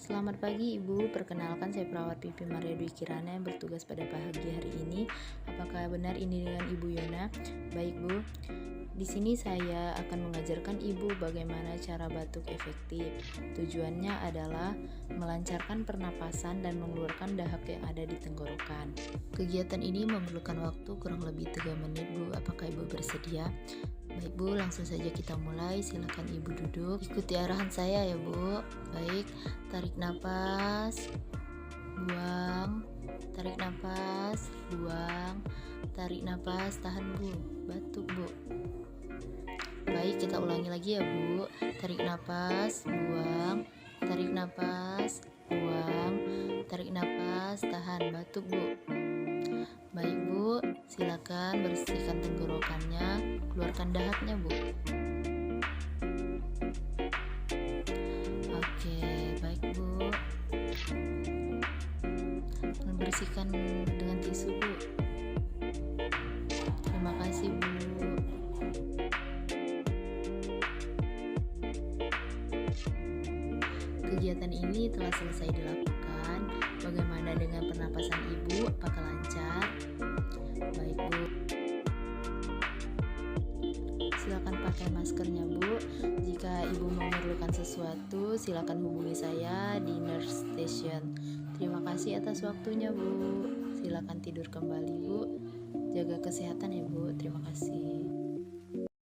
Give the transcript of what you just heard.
Selamat pagi Ibu, perkenalkan saya perawat Pipi Maria Dwi Kirana yang bertugas pada pagi hari ini. Apakah benar ini dengan Ibu Yona? Baik Bu, di sini saya akan mengajarkan Ibu bagaimana cara batuk efektif. Tujuannya adalah melancarkan pernapasan dan mengeluarkan dahak yang ada di tenggorokan. Kegiatan ini memerlukan waktu kurang lebih 3 menit Bu, apakah Ibu bersedia? Baik Bu, langsung saja kita mulai. Silakan Ibu duduk. Ikuti arahan saya ya Bu. Baik, tarik napas, buang, tarik napas, buang, tarik napas, tahan Bu, batuk Bu. Baik, kita ulangi lagi ya Bu. Tarik napas, buang, tarik napas, buang, tarik napas, tahan, batuk Bu. Baik Bu, silakan bersihkan tenggorokannya, keluarkan dahaknya Bu. Oke, baik Bu. Bersihkan dengan tisu Bu. Terima kasih Bu. Kegiatan ini telah selesai dilakukan. Bagaimana dengan pernapasan Ibu? Apakah lancar? Baik Bu. Silakan pakai maskernya Bu. Jika Ibu memerlukan sesuatu, silakan hubungi saya di nurse station. Terima kasih atas waktunya Bu. Silakan tidur kembali Bu. Jaga kesehatan ya Bu. Terima kasih.